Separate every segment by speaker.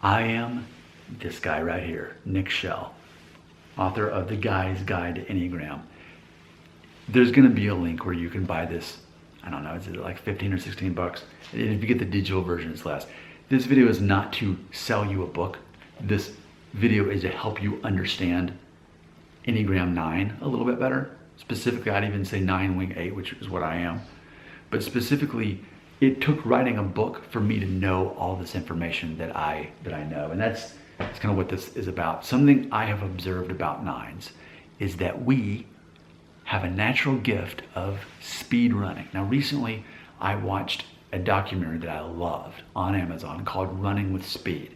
Speaker 1: I am this guy right here, Nick Shell, author of The Guy's Guide to Enneagram. There's going to be a link where you can buy this. I don't know, is it like 15 or 16 bucks? And if you get the digital version, it's less. This video is not to sell you a book. This video is to help you understand Enneagram 9 a little bit better. Specifically, I'd even say 9 wing 8, which is what I am. But specifically, it took writing a book for me to know all this information that I know. And that's kind of what this is about. Something I have observed about 9s is that we have a natural gift of speed running. Now, recently, I watched a documentary that I loved on Amazon called Running with Speed.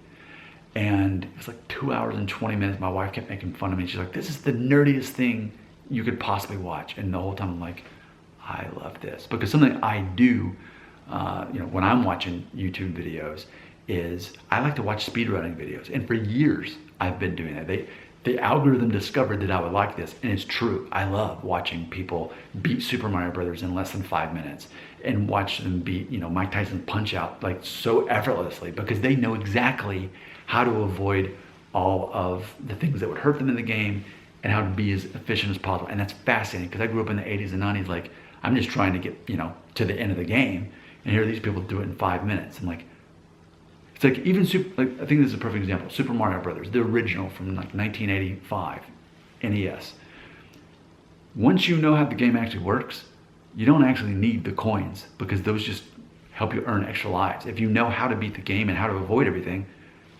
Speaker 1: And it was like 2 hours and 20 minutes. My wife kept making fun of me. She's like, this is the nerdiest thing you could possibly watch. And the whole time I'm like, I love this. Because something I do, when I'm watching YouTube videos is I like to watch speedrunning videos. And for years, I've been doing that. The algorithm discovered that I would like this, and it's true. I love watching people beat Super Mario Brothers in less than 5 minutes and watch them beat, Mike Tyson Punch Out like so effortlessly because they know exactly how to avoid all of the things that would hurt them in the game and how to be as efficient as possible. And that's fascinating because I grew up in the 80s and 90s like, I'm just trying to get, to the end of the game, and here these people do it in 5 minutes. I'm like, it's like even I think this is a perfect example. Super Mario Brothers, the original from like 1985, NES. Once you know how the game actually works, you don't actually need the coins because those just help you earn extra lives. If you know how to beat the game and how to avoid everything,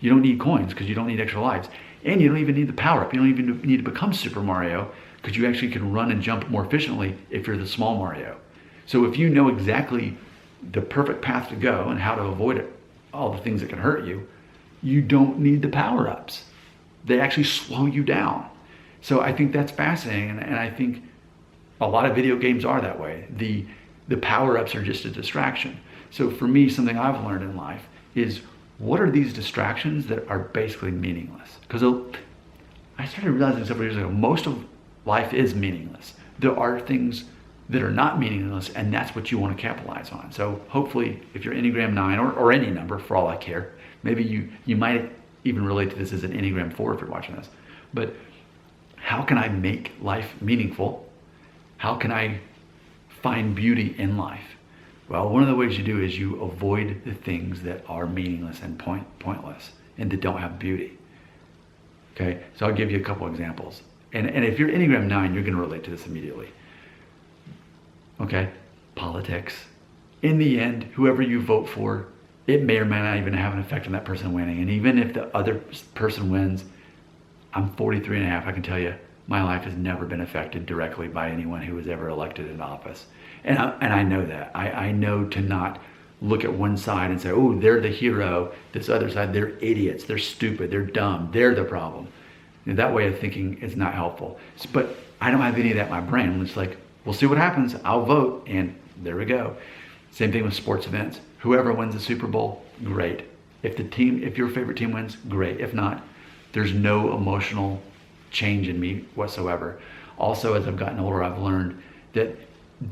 Speaker 1: you don't need coins because you don't need extra lives. And you don't even need the power up. You don't even need to become Super Mario because you actually can run and jump more efficiently if you're the small Mario. So if you know exactly the perfect path to go and how to avoid it, all the things that can hurt you, you don't need the power-ups. They actually slow you down. So I think that's fascinating, and I think a lot of video games are that way. The power-ups are just a distraction. So for me, something I've learned in life is what are these distractions that are basically meaningless? Because I started realizing several years ago, most of life is meaningless. There are things that are not meaningless, and that's what you want to capitalize on. So hopefully, if you're Enneagram 9 or any number, for all I care, maybe you might even relate to this as an Enneagram 4 if you're watching this. But how can I make life meaningful? How can I find beauty in life? Well, one of the ways you do is you avoid the things that are meaningless and pointless and that don't have beauty. Okay, so I'll give you a couple examples. And if you're Enneagram 9, you're going to relate to this immediately. Okay, politics. In the end, whoever you vote for, it may or may not even have an effect on that person winning. And even if the other person wins, I'm 43 and a half, I can tell you, my life has never been affected directly by anyone who was ever elected in office. And I know that. I know to not look at one side and say, oh, they're the hero. This other side, they're idiots. They're stupid. They're dumb. They're the problem. And that way of thinking is not helpful. But I don't have any of that in my brain. It's like, we'll see what happens. I'll vote. And there we go. Same thing with sports events. Whoever wins the Super Bowl, great. If your favorite team wins, great. If not, there's no emotional change in me whatsoever. Also, as I've gotten older, I've learned that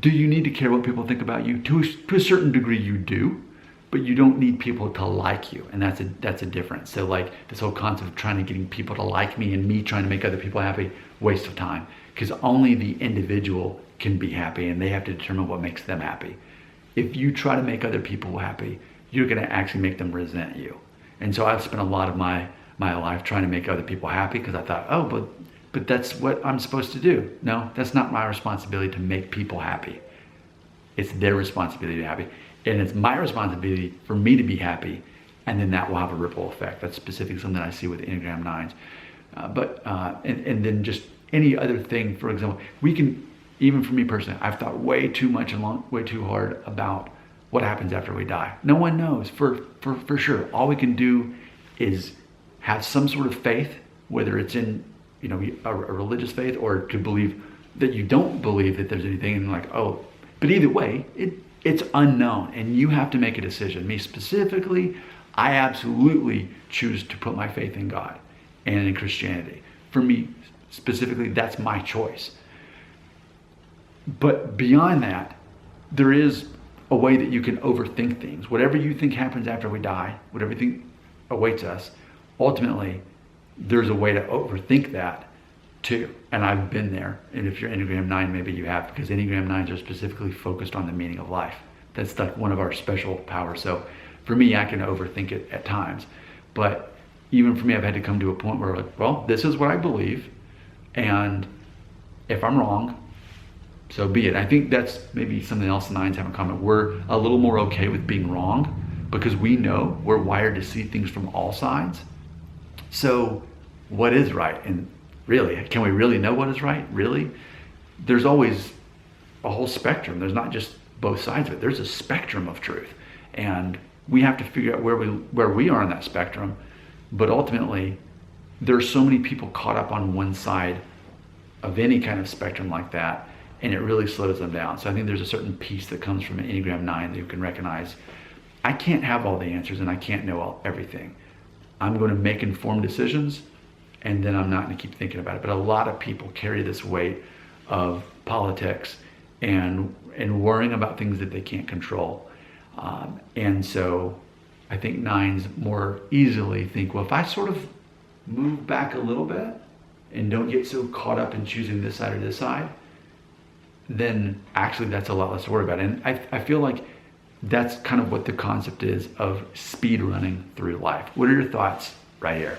Speaker 1: do you need to care what people think about you? To a certain degree you do, but you don't need people to like you. And that's a difference. So like this whole concept of trying to getting people to like me and me trying to make other people happy, waste of time. Because only the individual can be happy and they have to determine what makes them happy. If you try to make other people happy, you're gonna actually make them resent you. And so I've spent a lot of my life trying to make other people happy because I thought, oh, but that's what I'm supposed to do. No, that's not my responsibility to make people happy. It's their responsibility to be happy. And it's my responsibility for me to be happy, and then that will have a ripple effect. That's specifically something I see with Enneagram 9s. And then just any other thing, for example, we can, even for me personally, I've thought way too much and way too hard about what happens after we die. No one knows for sure. All we can do is have some sort of faith, whether it's in a religious faith or to believe that you don't believe that there's anything, and like, oh, but either way, it's unknown and you have to make a decision. Me specifically, I absolutely choose to put my faith in God and in Christianity. For me specifically, that's my choice. But beyond that, there is a way that you can overthink things. Whatever you think happens after we die, whatever you think awaits us, ultimately, there's a way to overthink that too. And I've been there. And if you're Enneagram 9, maybe you have, because Enneagram 9s are specifically focused on the meaning of life. That's like one of our special powers. So for me, I can overthink it at times. But even for me, I've had to come to a point where, like, well, this is what I believe. And if I'm wrong, so be it. I think that's maybe something else the 9s have in common. We're a little more okay with being wrong because we know we're wired to see things from all sides. So what is right? And really, can we really know what is right? Really? There's always a whole spectrum. There's not just both sides of it. There's a spectrum of truth. And we have to figure out where we are on that spectrum. But ultimately, there's so many people caught up on one side of any kind of spectrum like that, and it really slows them down. So I think there's a certain piece that comes from an Enneagram 9 that you can recognize. I can't have all the answers and I can't know everything. I'm going to make informed decisions, and then I'm not going to keep thinking about it. But a lot of people carry this weight of politics and worrying about things that they can't control. And so I think 9s more easily think, well, if I sort of move back a little bit and don't get so caught up in choosing this side or this side, then actually that's a lot less to worry about. And I feel like that's kind of what the concept is of speed running through life. What are your thoughts right here?